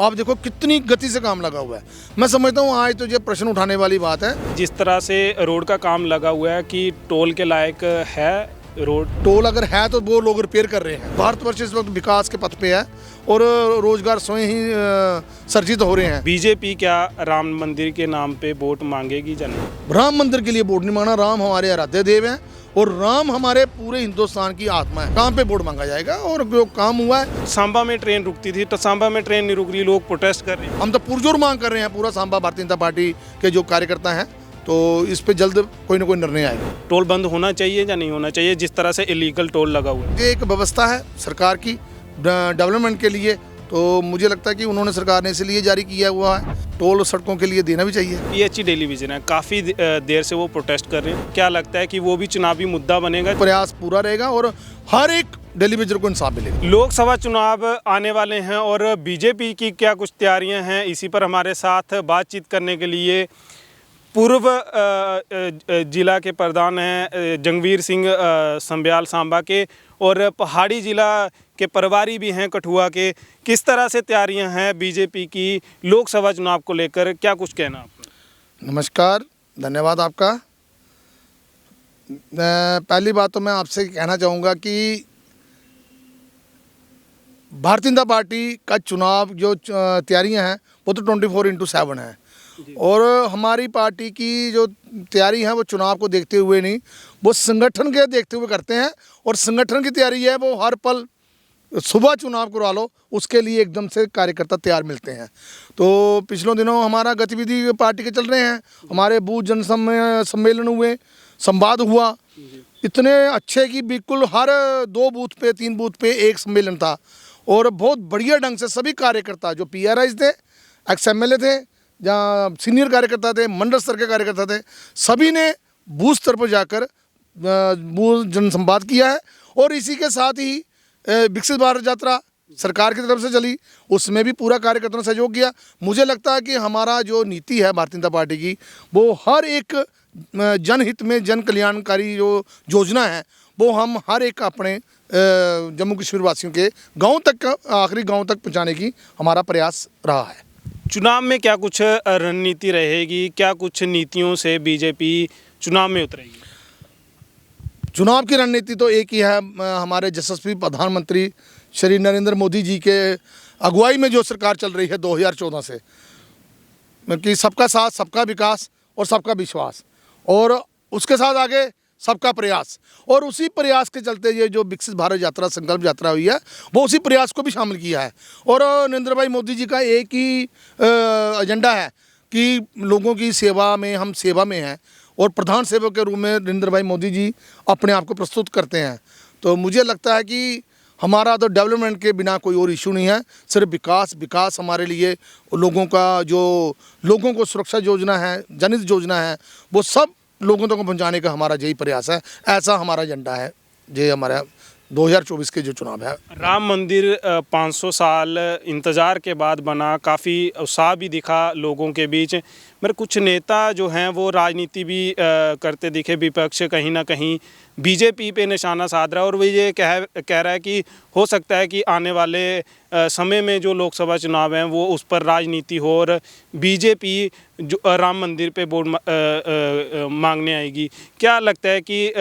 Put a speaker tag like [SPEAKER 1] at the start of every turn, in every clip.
[SPEAKER 1] आप देखो कितनी गति से काम लगा हुआ है। मैं समझता हूँ आज तो ये प्रश्न उठाने वाली बात है।
[SPEAKER 2] जिस तरह से रोड का काम लगा हुआ है कि टोल के लायक है रोड।
[SPEAKER 1] टोल अगर है तो वो लोग रिपेयर कर रहे हैं। भारतवर्ष इस वक्त विकास के पथ पे है और रोजगार स्वयं ही सर्जित हो रहे हैं।
[SPEAKER 2] बीजेपी क्या राम मंदिर के नाम पे वोट मांगेगी या नहीं?
[SPEAKER 1] राम मंदिर के लिए वोट नहीं मांगना। राम हमारे आराध्य देव हैं और राम हमारे पूरे हिंदुस्तान की आत्मा है। काम पे वोट मांगा जाएगा और जो काम हुआ है।
[SPEAKER 2] सांबा में ट्रेन रुकती थी तो सांबा में ट्रेन नहीं रुक रही, लोग प्रोटेस्ट कर रहे हैं।
[SPEAKER 1] हम तो पुरजोर मांग कर रहे हैं, पूरा सांबा भारतीय जनता पार्टी के जो कार्यकर्ता हैं, तो इस पे जल्द कोई ना कोई निर्णय आएगा।
[SPEAKER 2] टोल बंद होना चाहिए या नहीं होना चाहिए जिस तरह से इलीगल टोल लगा हुआ है?
[SPEAKER 1] ये एक व्यवस्था है सरकार की डेवलपमेंट के लिए, तो मुझे लगता है कि उन्होंने सरकार ने इसलिए जारी किया हुआ है। टोल सड़कों के लिए देना भी चाहिए।
[SPEAKER 2] PHE टेलीविजन है, काफ़ी देर से वो प्रोटेस्ट कर रहे हैं। क्या लगता है कि वो भी चुनावी मुद्दा बनेगा?
[SPEAKER 1] प्रयास पूरा रहेगा और हर एक टेलीविजन को इंसाफ मिलेगा।
[SPEAKER 2] लोकसभा चुनाव आने वाले हैं और बीजेपी की क्या कुछ तैयारियां हैं, इसी पर हमारे साथ बातचीत करने के लिए पूर्व जिला के प्रधान हैं जंगवीर सिंह संब्याल सांबा के, और पहाड़ी ज़िला के प्रभारी भी हैं कठुआ के। किस तरह से तैयारियां हैं बीजेपी की लोकसभा चुनाव को लेकर, क्या कुछ कहना आपका?
[SPEAKER 1] नमस्कार, धन्यवाद आपका। पहली बात तो मैं आपसे कहना चाहूँगा कि भारतीय जनता पार्टी का चुनाव जो तैयारियां हैं वो तो 24/7 है और हमारी पार्टी की जो तैयारी है वो चुनाव को देखते हुए नहीं, वो संगठन के देखते हुए करते हैं। और संगठन की तैयारी है वो हर पल सुबह चुनाव करवा लो, उसके लिए एकदम से कार्यकर्ता तैयार मिलते हैं। तो पिछले दिनों हमारा गतिविधि पार्टी के चल रहे हैं, हमारे बूथ जन सम्मेलन हुए, संवाद हुआ, इतने अच्छे कि बिल्कुल हर 2 बूथ पे 3 बूथ पे एक सम्मेलन था और बहुत बढ़िया ढंग से सभी कार्यकर्ता जो PRIs थे, XMLA थे, जहाँ सीनियर कार्यकर्ता थे, मंडल स्तर के कार्यकर्ता थे, सभी ने बूथ स्तर पर जाकर बूथ जनसंवाद किया है। और इसी के साथ ही विकसित भारत यात्रा सरकार की तरफ से चली, उसमें भी पूरा कार्यकर्ताओं ने सहयोग किया। मुझे लगता है कि हमारा जो नीति है भारतीय जनता पार्टी की, वो हर एक जनहित में जन कल्याणकारी जो योजना है वो हम हर एक अपने जम्मू कश्मीर वासियों के गाँव तक, आखिरी गाँव तक पहुँचाने की हमारा प्रयास रहा है।
[SPEAKER 2] चुनाव में क्या कुछ रणनीति रहेगी, क्या कुछ नीतियों से बीजेपी चुनाव में उतरेगी?
[SPEAKER 1] चुनाव की रणनीति तो एक ही है, हमारे यशस्वी प्रधानमंत्री श्री नरेंद्र मोदी जी के अगुवाई में जो सरकार चल रही है 2014 से, कि सबका साथ, सबका विकास और सबका विश्वास, और उसके साथ आगे सबका प्रयास। और उसी प्रयास के चलते ये जो विकसित भारत यात्रा, संकल्प यात्रा हुई है, वो उसी प्रयास को भी शामिल किया है। और नरेंद्र भाई मोदी जी का एक ही एजेंडा है कि लोगों की सेवा में, हम सेवा में हैं और प्रधान सेवक के रूप में नरेंद्र भाई मोदी जी अपने आप को प्रस्तुत करते हैं। तो मुझे लगता है कि हमारा तो डेवलपमेंट के बिना कोई और इशू नहीं है, सिर्फ विकास। विकास हमारे लिए लोगों का, जो लोगों को सुरक्षा योजना है, जनहित योजना है, वो सब लोगों तक पहुंचाने का हमारा यही प्रयास है। ऐसा हमारा एजेंडा है, ये हमारा 2024 के जो चुनाव है।
[SPEAKER 2] राम मंदिर 500 साल इंतज़ार के बाद बना, काफ़ी उत्साह भी दिखा लोगों के बीच, मगर कुछ नेता जो हैं वो राजनीति भी करते दिखे। विपक्ष कहीं ना कहीं बीजेपी पे निशाना साध रहा है और वो ये कह रहा है कि हो सकता है कि आने वाले समय में जो लोकसभा चुनाव हैं वो उस पर राजनीति हो और बीजेपी जो राम मंदिर पे वोट मांगने आएगी। क्या लगता है कि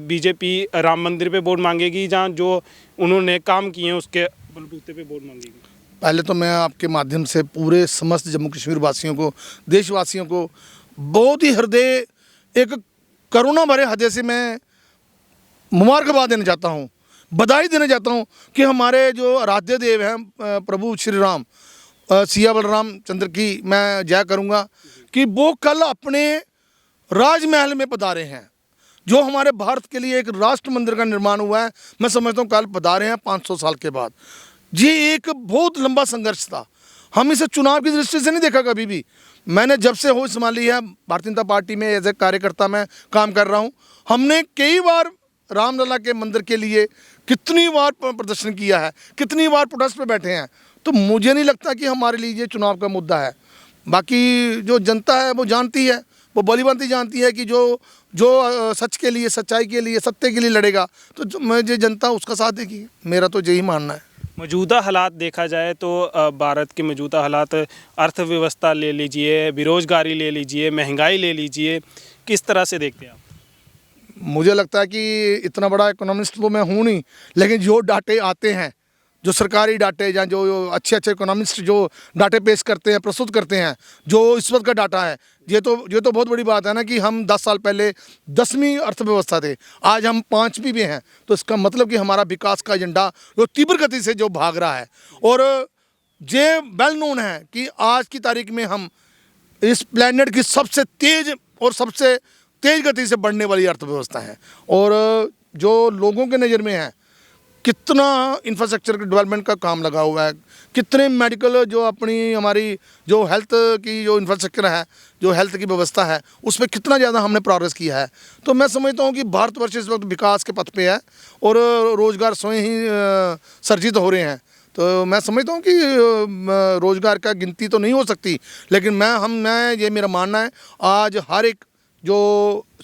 [SPEAKER 2] बीजेपी राम मंदिर पे वोट मांगेगी जहाँ जो उन्होंने काम किए हैं उसके बलबूते पे वोट मांगेगी?
[SPEAKER 1] पहले तो मैं आपके माध्यम से पूरे समस्त जम्मू कश्मीर वासियों को, देशवासियों को बहुत ही हृदय, एक करुणा भरे हृदय से मैं मुबारकबाद देना चाहता हूँ, बधाई देना चाहता हूँ कि हमारे जो आराध्य देव हैं प्रभु श्री राम, सिया बलराम चंद्र की मैं जय करूँगा कि वो कल अपने राजमहल में पधारे हैं। जो हमारे भारत के लिए एक राष्ट्र मंदिर का निर्माण हुआ है, मैं समझता हूँ कल पधारे हैं 500 साल के बाद। ये एक बहुत लंबा संघर्ष था, हम इसे चुनाव की दृष्टि से नहीं देखा कभी भी। मैंने जब से होश संभाली है भारतीय जनता पार्टी में एज ए कार्यकर्ता मैं काम कर रहा हूँ, हमने कई बार रामलला के मंदिर के लिए कितनी बार प्रदर्शन किया है, कितनी बार प्रोटेस्ट पे बैठे हैं। तो मुझे नहीं लगता कि हमारे लिए ये चुनाव का मुद्दा है। बाकी जो जनता है वो जानती है, वो भलीभांति जानती है कि जो सच के लिए, सच्चाई के लिए, सत्य के लिए लड़ेगा तो मुझे जनता उसका साथ देगी। मेरा तो यही मानना है।
[SPEAKER 2] मौजूदा हालात देखा जाए तो भारत के मौजूदा हालात, अर्थव्यवस्था ले लीजिए, बेरोजगारी ले लीजिए, महंगाई ले लीजिए, किस तरह से देखते हैं आप?
[SPEAKER 1] मुझे लगता है कि इतना बड़ा इकोनॉमिस्ट तो मैं हूँ नहीं, लेकिन जो डाटे आते हैं, जो सरकारी डाटे या जो अच्छे अच्छे इकोनॉमिस्ट जो डाटे पेश करते हैं, प्रस्तुत करते हैं, जो इस वक्त का डाटा है, ये तो बहुत बड़ी बात है ना कि हम 10 साल पहले 10वीं अर्थव्यवस्था थे, आज हम 5वीं में हैं। तो इसका मतलब कि हमारा विकास का एजेंडा जो तीव्र गति से जो भाग रहा है, और ये वेल नोन है कि आज की तारीख में हम इस प्लेनेट की सबसे तेज और सबसे तेज गति से बढ़ने वाली अर्थव्यवस्था है। और जो लोगों के नज़र में है, कितना इंफ्रास्ट्रक्चर के डेवलपमेंट का काम लगा हुआ है, कितने मेडिकल जो अपनी हमारी जो हेल्थ की जो इंफ्रास्ट्रक्चर है, जो हेल्थ की व्यवस्था है, उस पर कितना ज़्यादा हमने प्रोग्रेस किया है। तो मैं समझता हूँ कि भारतवर्ष इस वक्त विकास के पथ पे है और रोज़गार स्वयं ही सर्जित हो रहे हैं। तो मैं समझता हूँ कि रोज़गार का गिनती तो नहीं हो सकती, लेकिन मैं ये मेरा मानना है, आज हर एक जो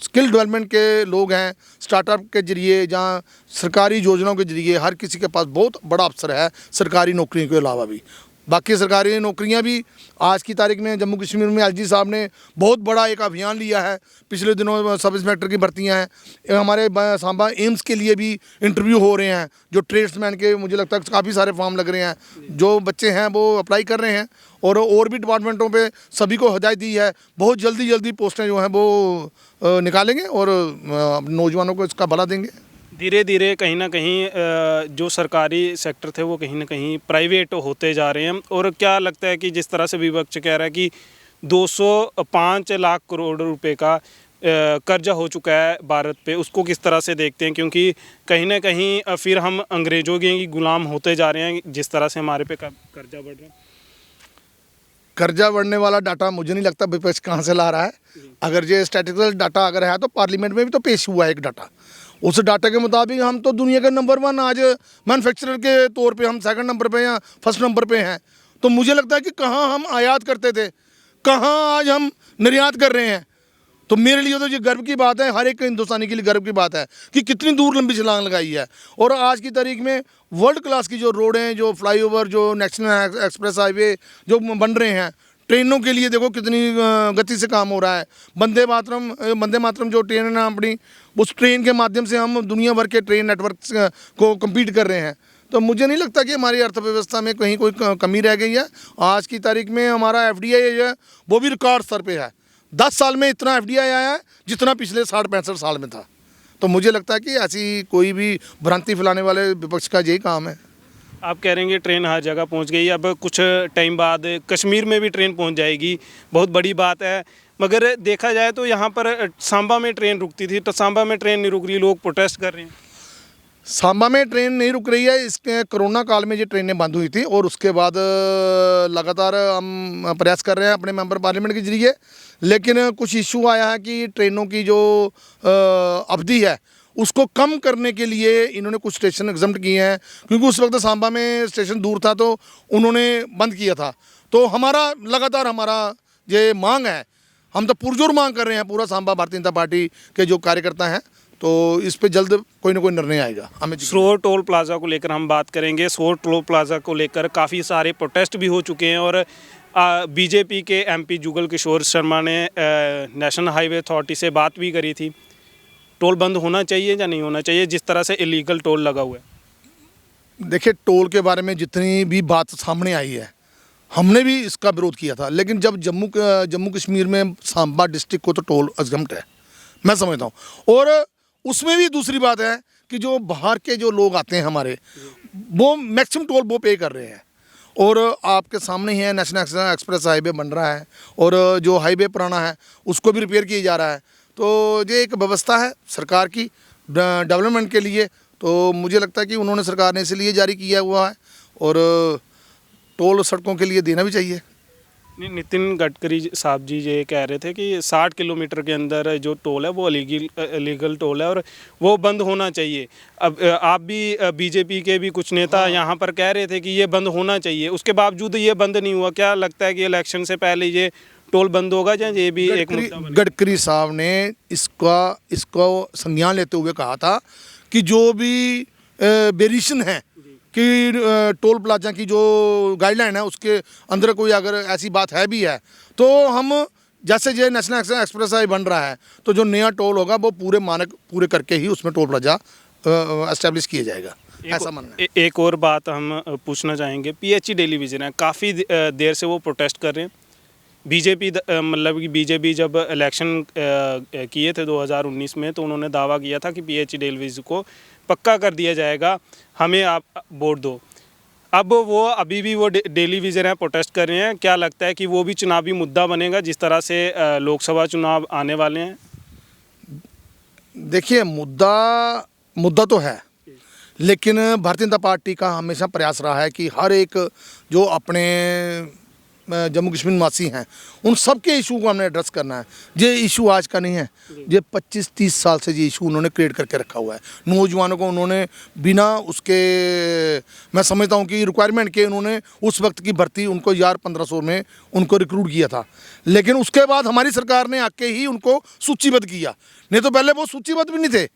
[SPEAKER 1] स्किल डेवलपमेंट के लोग हैं, स्टार्टअप के जरिए जहाँ सरकारी योजनाओं के जरिए हर किसी के पास बहुत बड़ा अवसर है सरकारी नौकरियों के अलावा भी। बाकी सरकारी नौकरियां भी आज की तारीख में जम्मू कश्मीर में एलजी साहब ने बहुत बड़ा एक अभियान लिया है। पिछले दिनों सब इंस्पेक्टर की भर्तियां हैं, हमारे सांबा एम्स के लिए भी इंटरव्यू हो रहे हैं, जो ट्रेड्समैन के मुझे लगता है काफ़ी सारे फॉर्म लग रहे हैं, जो बच्चे हैं वो अप्लाई कर रहे हैं। और भी डिपार्टमेंटों पे सभी को हिदायत दी है, बहुत जल्दी पोस्टें जो हैं वो निकालेंगे और नौजवानों को इसका भला देंगे।
[SPEAKER 2] धीरे धीरे कहीं ना कहीं जो सरकारी सेक्टर थे वो कहीं ना कहीं प्राइवेट होते जा रहे हैं। और क्या लगता है कि जिस तरह से विपक्ष कह रहा है कि 205 लाख करोड़ रुपए का कर्जा हो चुका है भारत पे, उसको किस तरह से देखते हैं? क्योंकि कहीं ना कहीं फिर हम अंग्रेज़ों के गुलाम होते जा रहे हैं जिस तरह से हमारे पे कर्जा बढ़ रहा है।
[SPEAKER 1] कर्जा बढ़ने वाला डाटा मुझे नहीं लगता विपक्ष कहाँ से ला रहा है। अगर ये स्टैटिस्टिकल डाटा अगर है तो पार्लियामेंट में भी तो पेश हुआ है एक डाटा। उस डाटा के मुताबिक हम तो दुनिया के नंबर 1 आज मैन्युफैक्चरर के तौर पे हम 2nd नंबर पे या 1st नंबर पे हैं। तो मुझे लगता है कि कहाँ हम आयात करते थे, कहाँ आज हम निर्यात कर रहे हैं। तो मेरे लिए तो ये गर्व की बात है, हर एक हिंदुस्तानी के लिए गर्व की बात है कि कितनी दूर लंबी छलांग लगाई है। और आज की तारीख में वर्ल्ड क्लास की जो रोडें, जो फ्लाईओवर, जो नेशनल एक्सप्रेस हाईवे जो बन रहे हैं, ट्रेनों के लिए देखो कितनी गति से काम हो रहा है। वंदे मातरम जो ट्रेन है अपनी, उस ट्रेन के माध्यम से हम दुनिया भर के ट्रेन नेटवर्क को कम्पीट कर रहे हैं। तो मुझे नहीं लगता कि हमारी अर्थव्यवस्था में कहीं कोई कमी रह गई है। आज की तारीख में हमारा FDI है वो भी रिकॉर्ड स्तर पे है। 10 साल में इतना FDI आया है जितना पिछले 60-65 साल में था। तो मुझे लगता है कि ऐसी कोई भी भ्रांति फैलाने वाले विपक्ष का यही काम है।
[SPEAKER 2] आप कह रहे हैं कि ट्रेन हर जगह पहुंच गई, अब कुछ टाइम बाद कश्मीर में भी ट्रेन पहुंच जाएगी, बहुत बड़ी बात है। मगर देखा जाए तो यहाँ पर सांबा में ट्रेन रुकती थी, तो सांबा में ट्रेन नहीं रुक रही, लोग प्रोटेस्ट कर रहे हैं।
[SPEAKER 1] सांबा में ट्रेन नहीं रुक रही है, इसके कोरोना काल में ये ट्रेनें बंद हुई थी और उसके बाद लगातार हम प्रयास कर रहे हैं अपने मेंबर पार्लियामेंट के जरिए। लेकिन कुछ इशू आया है कि ट्रेनों की जो अवधि है उसको कम करने के लिए इन्होंने कुछ स्टेशन एग्जम्प्ट किए हैं, क्योंकि उस वक्त सांबा में स्टेशन दूर था तो उन्होंने बंद किया था। तो लगातार हमारा ये मांग है, हम तो पुरजोर मांग कर रहे हैं, पूरा सांबा भारतीय जनता पार्टी के जो कार्यकर्ता हैं, तो इस पे जल्द कोई ना कोई निर्णय आएगा। हमें
[SPEAKER 2] सरोवर टोल प्लाजा को लेकर हम बात करेंगे। सरोवर टोल प्लाजा को लेकर काफ़ी सारे प्रोटेस्ट भी हो चुके हैं और बीजेपी के MP जुगल किशोर शर्मा ने नेशनल हाईवे अथॉरिटी से बात भी करी थी। टोल बंद होना चाहिए या नहीं होना चाहिए, जिस तरह से इलीगल टोल लगा हुआ है?
[SPEAKER 1] देखिए, टोल के बारे में जितनी भी बात सामने आई है, हमने भी इसका विरोध किया था। लेकिन जब जम्मू कश्मीर में सांबा डिस्ट्रिक्ट को तो टोल एग्जम्प्ट है, मैं समझता हूँ। और उसमें भी दूसरी बात है कि जो बाहर के जो लोग आते हैं हमारे, वो मैक्सिमम टोल वो पे कर रहे हैं। और आपके सामने ही है, नेशनल एक्सप्रेस हाईवे बन रहा है और जो हाईवे पुराना है उसको भी रिपेयर किया जा रहा है। तो ये एक व्यवस्था है सरकार की डेवलपमेंट के लिए। तो मुझे लगता है कि उन्होंने, सरकार ने इसलिए जारी किया हुआ है और टोल सड़कों के लिए देना भी चाहिए।
[SPEAKER 2] नहीं, नितिन गडकरी साहब जी ये कह रहे थे कि 60 किलोमीटर के अंदर जो टोल है वो लीगल टोल है और वो बंद होना चाहिए। अब आप भी बीजेपी के भी कुछ नेता यहाँ पर कह रहे थे कि ये बंद होना चाहिए, उसके बावजूद ये बंद नहीं हुआ। क्या लगता है कि इलेक्शन से पहले ये टोल बंद होगा या ये भी एक मुद्दा बनेगा?
[SPEAKER 1] गडकरी साहब ने इसको संज्ञान लेते हुए कहा था कि जो भी वेरिएशन है कि टोल प्लाजा की जो गाइडलाइन है उसके अंदर कोई अगर ऐसी बात है भी है तो हम जैसे ये नेशनल एक्सप्रेस हाईवे बन रहा है तो जो नया टोल होगा वो पूरे मानक पूरे करके ही उसमें टोल प्लाजा एस्टेब्लिश किया जाएगा, ऐसा मानना है।
[SPEAKER 2] एक और बात हम पूछना चाहेंगे, पीएचई टेलीविज़न है, काफ़ी देर से वो प्रोटेस्ट कर रहे हैं। बीजेपी मतलब कि बीजेपी जब इलेक्शन किए थे 2019 में तो उन्होंने दावा किया था कि पीएचई टेलीविज़न को पक्का कर दिया जाएगा, हमें आप वोट दो। अब वो अभी भी वो टेलीविज़न है, प्रोटेस्ट कर रहे हैं। क्या लगता है कि वो भी चुनावी मुद्दा बनेगा जिस तरह से लोकसभा चुनाव आने वाले हैं?
[SPEAKER 1] देखिए, मुद्दा तो है, लेकिन भारतीय जनता पार्टी का हमेशा प्रयास रहा है कि हर एक जो अपने जम्मू कश्मीर निवासी हैं उन सब के इशू को हमने एड्रेस करना है। ये इशू आज का नहीं है, ये 25-30 साल से ये इशू उन्होंने क्रिएट करके रखा हुआ है। नौजवानों को उन्होंने बिना उसके, मैं समझता हूँ कि रिक्वायरमेंट के, उन्होंने उस वक्त की भर्ती उनको 1500 में उनको रिक्रूट किया था, लेकिन उसके बाद हमारी सरकार ने आके ही उनको सूचीबद्ध किया, नहीं तो पहले वो सूचीबद्ध भी नहीं थे,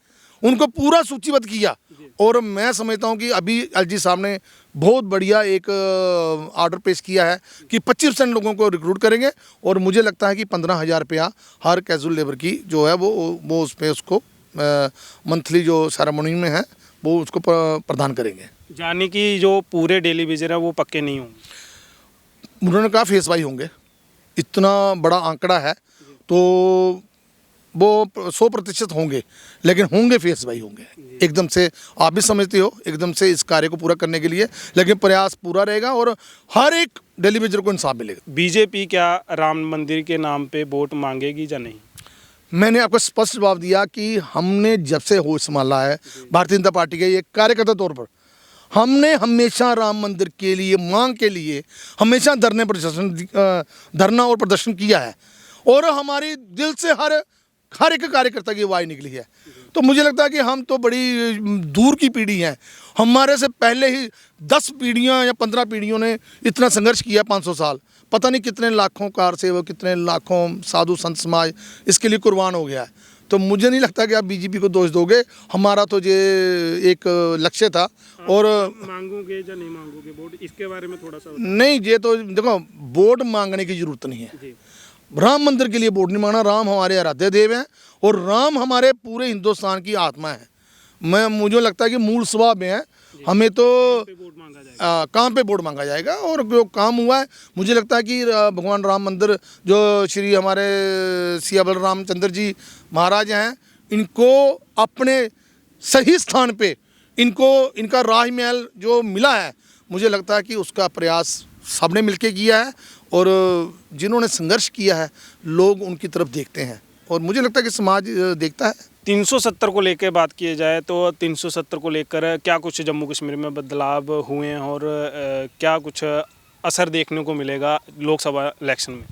[SPEAKER 1] उनको पूरा सूचीबद्ध किया। और मैं समझता हूँ कि अभी एलजी साहब ने बहुत बढ़िया एक ऑर्डर पेश किया है कि 25% लोगों को रिक्रूट करेंगे और मुझे लगता है कि 15,000 रुपया हर कैजुअल लेबर की जो है वो उस पर उसको मंथली जो सेरेमनी में है वो उसको प्रदान करेंगे।
[SPEAKER 2] यानी कि जो पूरे टेलीविज़न है वो पक्के नहीं होंगे।
[SPEAKER 1] उन्होंने कहा फेस वाइज होंगे, इतना बड़ा आंकड़ा है तो वो 100% होंगे, लेकिन होंगे फेस वाइज होंगे। एकदम से आप भी समझते हो, एकदम से इस कार्य को पूरा करने के लिए, लेकिन प्रयास पूरा रहेगा और हर एक टेलीविज़न को इंसाफ मिलेगा।
[SPEAKER 2] बीजेपी क्या राम मंदिर के नाम पे वोट मांगेगी या नहीं?
[SPEAKER 1] मैंने आपको स्पष्ट जवाब दिया कि हमने जब से होश संभाला है भारतीय जनता पार्टी के एक कार्यकर्ता तौर पर, हमने हमेशा राम मंदिर के लिए मांग के लिए हमेशा धरना और प्रदर्शन किया है और हमारी दिल से हर एक कार्यकर्ता की आवाज़ निकली है। तो मुझे लगता है कि हम तो बड़ी दूर की पीढ़ी हैं, हमारे से पहले ही 10 पीढ़ियां या 15 पीढ़ियों ने इतना संघर्ष किया, 500 साल, पता नहीं कितने लाखों कारसेवक, कितने लाखों साधु संत समाज इसके लिए कुर्बान हो गया है। तो मुझे नहीं लगता कि आप बीजेपी को दोष दोगे, हमारा तो ये एक लक्ष्य था। और
[SPEAKER 2] मांगोगे या नहीं मांगोगे वोट, इसके बारे में थोड़ा सा
[SPEAKER 1] नहीं, ये तो देखो, वोट मांगने की जरूरत नहीं है। राम मंदिर के लिए वोट नहीं मांगना, राम हमारे आराध्य देव हैं और राम हमारे पूरे हिंदुस्तान की आत्मा है। मुझे लगता है कि मूल स्वभाव में है, हमें तो कहाँ पे वोट मांगा जाएगा और जो काम हुआ है, मुझे लगता है कि भगवान राम मंदिर जो श्री हमारे सिया बलरामचंद्र जी महाराज हैं, इनको अपने सही स्थान पे इनका राजमहल जो मिला है, मुझे लगता है कि उसका प्रयास सबने मिलके किया है और जिन्होंने संघर्ष किया है लोग उनकी तरफ देखते हैं और मुझे लगता है कि समाज देखता है।
[SPEAKER 2] 370 को लेकर बात की जाए तो 370 को लेकर क्या कुछ जम्मू कश्मीर में बदलाव हुए हैं और क्या कुछ असर देखने को मिलेगा लोकसभा इलेक्शन में?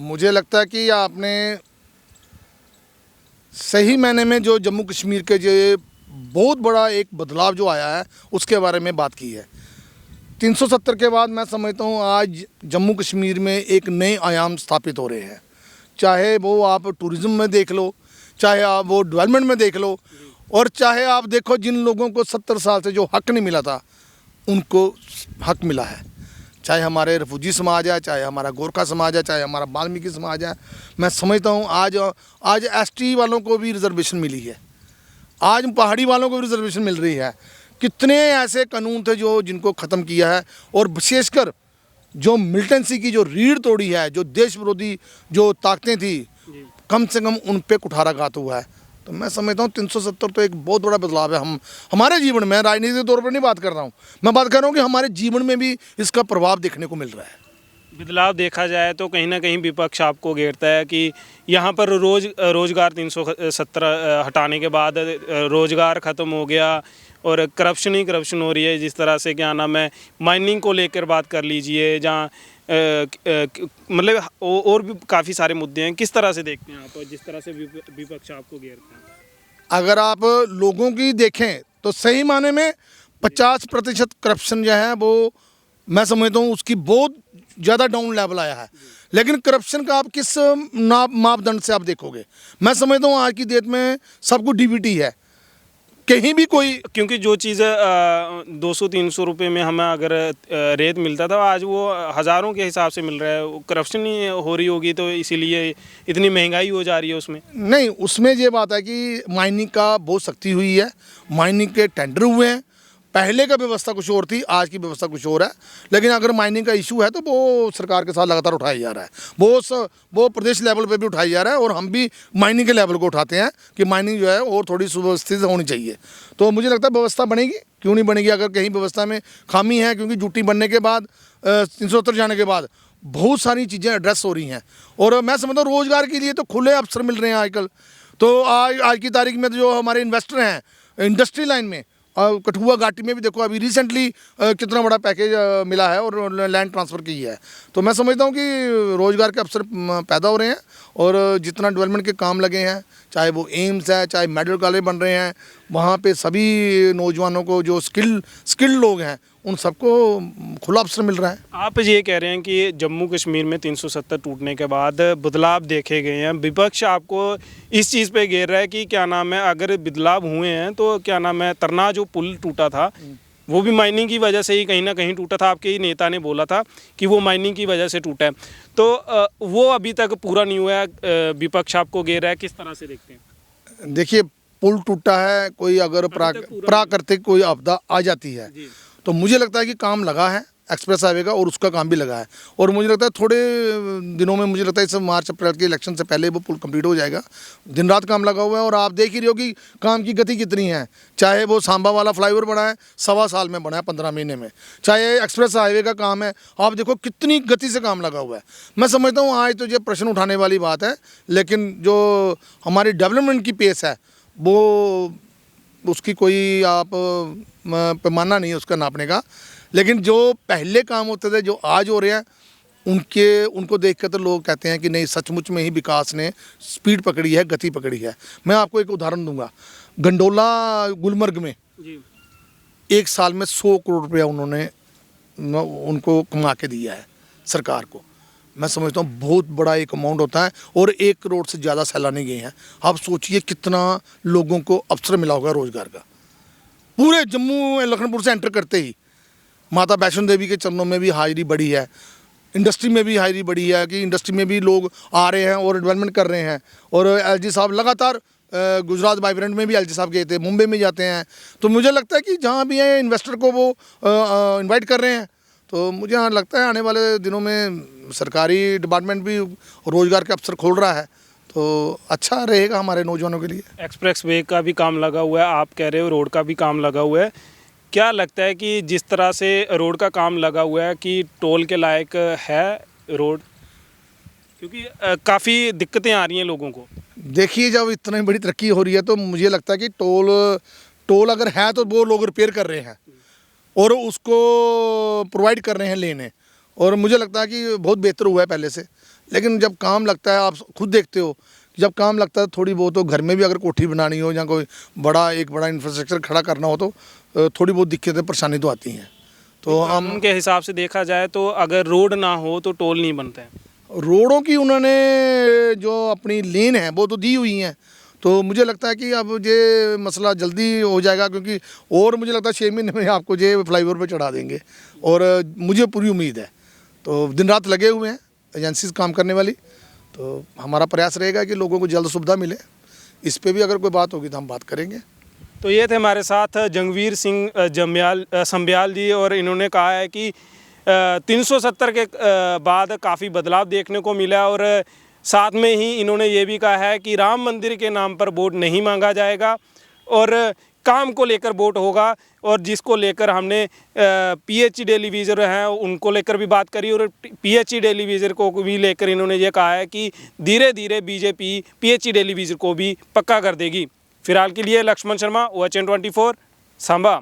[SPEAKER 1] मुझे लगता है कि आपने सही मायने में जो जम्मू कश्मीर के जो बहुत बड़ा एक बदलाव जो आया है उसके बारे में बात की है। 370 के बाद मैं समझता हूँ आज जम्मू कश्मीर में एक नए आयाम स्थापित हो रहे हैं, चाहे वो आप टूरिज़्म में देख लो, चाहे आप वो डेवलपमेंट में देख लो, और चाहे आप देखो जिन लोगों को 70 साल से जो हक नहीं मिला था उनको हक मिला है, चाहे हमारे रिफ्यूजी समाज है, चाहे हमारा गोरखा समाज है, चाहे हमारा वाल्मीकि समाज है। मैं समझता हूँ आज एसटी वालों को भी रिजर्वेशन मिली है, आज पहाड़ी वालों को भी रिजर्वेशन मिल रही है। कितने ऐसे कानून थे जो जिनको ख़त्म किया है और विशेषकर जो मिलिटेंसी की जो रीढ़ तोड़ी है, जो देश विरोधी जो ताकतें थी, कम से कम उन पे कुठाराघात हुआ है। तो मैं समझता हूँ 370 तो एक बहुत बड़ा बदलाव है। हमारे जीवन में, राजनीतिक तौर पर नहीं बात कर रहा हूँ, मैं बात कर रहा हूँ कि हमारे जीवन में भी इसका प्रभाव देखने को मिल रहा है।
[SPEAKER 2] बदलाव देखा जाए तो कहीं ना कहीं विपक्ष आपको घेरता है कि यहाँ पर रोज़गार 370 हटाने के बाद रोज़गार ख़त्म हो गया और करप्शन ही करप्शन हो रही है। जिस तरह से क्या नाम है, माइनिंग को लेकर बात कर लीजिए, जहाँ मतलब और भी काफ़ी सारे मुद्दे हैं। किस तरह से देखते हैं आप जिस तरह से विपक्ष आपको घेरता है?
[SPEAKER 1] अगर आप लोगों की देखें तो सही माने में 50% करप्शन जो है वो मैं समझता हूँ उसकी बहुत ज़्यादा डाउन लेवल आया है। लेकिन करप्शन का आप किस मापदंड से आप देखोगे? मैं समझता हूँ आज की डेट में सब कुछ डीबीटी है, कहीं भी कोई
[SPEAKER 2] क्योंकि जो चीज़ 200-300 रुपये में हमें अगर रेत मिलता था, आज वो हज़ारों के हिसाब से मिल रहा है। करप्शन ही हो रही होगी, तो इसीलिए इतनी महंगाई हो जा रही है उसमें।
[SPEAKER 1] नहीं, उसमें ये बात है कि माइनिंग का बहुत सख्ती हुई है, माइनिंग के टेंडर हुए हैं। पहले का व्यवस्था कुछ और थी, आज की व्यवस्था कुछ और है। लेकिन अगर माइनिंग का इशू है तो वो सरकार के साथ लगातार उठाया जा रहा है। वो प्रदेश लेवल पे भी उठाया जा रहा है, और हम भी माइनिंग के लेवल को उठाते हैं कि माइनिंग जो है और थोड़ी सुव्यवस्थित होनी चाहिए। तो मुझे लगता है व्यवस्था बनेगी, क्यों नहीं बनेगी। अगर कहीं व्यवस्था में खामी है, क्योंकि ड्यूटी बनने के बाद 370 जाने के बाद बहुत सारी चीज़ें एड्रेस हो रही हैं, और मैं समझता हूँ रोज़गार के लिए तो खुले अवसर मिल रहे हैं आजकल। तो आज की तारीख में तो जो हमारे इन्वेस्टर हैं इंडस्ट्री लाइन में, कठुआ घाटी में भी देखो अभी रिसेंटली कितना बड़ा पैकेज मिला है और लैंड ट्रांसफ़र की है। तो मैं समझता हूँ कि रोज़गार के अवसर पैदा हो रहे हैं, और जितना डेवलपमेंट के काम लगे हैं, चाहे वो एम्स है, चाहे मेडिकल कॉलेज बन रहे हैं, वहाँ पे सभी नौजवानों को जो स्किल्ड लोग हैं उन सबको खुला अवसर मिल रहा है।
[SPEAKER 2] आप ये कह रहे हैं कि जम्मू कश्मीर में 370 टूटने के बाद बदलाव देखे गए हैं। विपक्ष आपको इस चीज़ पे घेर रहा है कि क्या नाम है, अगर बदलाव हुए हैं तो क्या नाम है, तरना जो पुल टूटा था वो भी माइनिंग की वजह से ही कहीं ना कहीं टूटा था। आपके ही नेता ने बोला था कि वो माइनिंग की वजह से टूटा है, तो वो अभी तक पूरा नहीं हुआ है। विपक्ष आपको घेर रहा है, किस तरह से देखते हैं?
[SPEAKER 1] देखिए, पुल टूटा है, कोई अगर प्राकृतिक कोई आपदा आ जाती है तो मुझे लगता है कि काम लगा है एक्सप्रेस हाईवे का, और उसका काम भी लगा है। और मुझे लगता है थोड़े दिनों में, मुझे लगता है इस मार्च अप्रैल के इलेक्शन से पहले वो पुल कंप्लीट हो जाएगा। दिन रात काम लगा हुआ है, और आप देख ही रहे हो कि काम की गति कितनी है। चाहे वो सांबा वाला फ्लाईओवर बना है, 1.25 साल में बना है, 15 महीने में। चाहे एक्सप्रेस हाईवे का काम है, आप देखो कितनी गति से काम लगा हुआ है। मैं समझता हूँ आज तो ये प्रश्न उठाने वाली बात है, लेकिन जो हमारी डेवलपमेंट की पेस है वो उसकी कोई आप पैमाना नहीं है उसका नापने का। लेकिन जो पहले काम होते थे, जो आज हो रहे हैं, उनको देख कर तो लोग कहते हैं कि नहीं, सचमुच में ही विकास ने स्पीड पकड़ी है, गति पकड़ी है। मैं आपको एक उदाहरण दूंगा। गंडोला गुलमर्ग में
[SPEAKER 2] जी।
[SPEAKER 1] 1 साल में 100 करोड़ रुपया उन्होंने उनको कमा के दिया है सरकार को। मैं समझता हूँ बहुत बड़ा एक अमाउंट होता है, और 1 करोड़ से ज़्यादा सैलानी गए हैं। आप सोचिए कितना लोगों को अवसर मिला होगा रोज़गार का। पूरे जम्मू लखनपुर से एंटर करते ही माता वैष्णो देवी के चरणों में भी हाजिरी बढ़ी है, इंडस्ट्री में भी हाजिरी बढ़ी है, कि इंडस्ट्री में भी लोग आ रहे हैं और डेवलपमेंट कर रहे हैं। और एलजी साहब लगातार गुजरात वाइब्रेंट में भी एलजी साहब गए थे, मुंबई में जाते हैं। तो मुझे लगता है कि जहाँ भी है इन्वेस्टर को वो इन्वाइट कर रहे हैं। तो मुझे यहाँ लगता है आने वाले दिनों में सरकारी डिपार्टमेंट भी रोज़गार के अवसर खोल रहा है, तो अच्छा रहेगा हमारे नौजवानों के लिए।
[SPEAKER 2] एक्सप्रेस वे का भी काम लगा हुआ है, आप कह रहे हो रोड का भी काम लगा हुआ है। क्या लगता है कि जिस तरह से रोड का काम लगा हुआ है कि टोल के लायक है रोड? क्योंकि काफ़ी दिक्कतें आ रही हैं लोगों को। देखिए,
[SPEAKER 1] जब इतनी बड़ी तरक्की हो रही है तो मुझे लगता है कि टोल अगर है तो वो लोग रिपेयर कर रहे हैं और उसको प्रोवाइड कर रहे हैं लेने, और मुझे लगता है कि बहुत बेहतर हुआ है पहले से। लेकिन जब काम लगता है, आप खुद देखते हो, जब काम लगता है थोड़ी बहुत, तो घर में भी अगर कोठी बनानी हो या कोई बड़ा इंफ्रास्ट्रक्चर खड़ा करना हो तो थोड़ी बहुत दिक्कतें परेशानी तो आती हैं। तो हम
[SPEAKER 2] उनके हिसाब से देखा जाए तो अगर रोड ना हो तो टोल नहीं बनते हैं।
[SPEAKER 1] रोडों की उन्होंने जो अपनी लेन है वो तो दी हुई हैं, तो मुझे लगता है कि अब ये मसला जल्दी हो जाएगा, क्योंकि और मुझे लगता है 6 महीने में आपको ये फ्लाईओवर पे चढ़ा देंगे, और मुझे पूरी उम्मीद है। तो दिन रात लगे हुए हैं एजेंसीज काम करने वाली, तो हमारा प्रयास रहेगा कि लोगों को जल्द सुविधा मिले। इस पे भी अगर कोई बात होगी तो हम बात करेंगे।
[SPEAKER 2] तो ये थे हमारे साथ जंगवीर सिंह संब्याल जी, और इन्होंने कहा है कि 370 के बाद काफ़ी बदलाव देखने को मिला, और साथ में ही इन्होंने ये भी कहा है कि राम मंदिर के नाम पर वोट नहीं मांगा जाएगा, और काम को लेकर वोट होगा। और जिसको लेकर हमने पीएचई टेलीविज़न हैं उनको लेकर भी बात करी, और पीएचई टेलीविज़न को भी लेकर इन्होंने ये कहा है कि धीरे धीरे बीजेपी पीएचई टेलीविज़न को भी पक्का कर देगी। फिलहाल के लिए लक्ष्मण शर्मा, OHN 24, सांबा।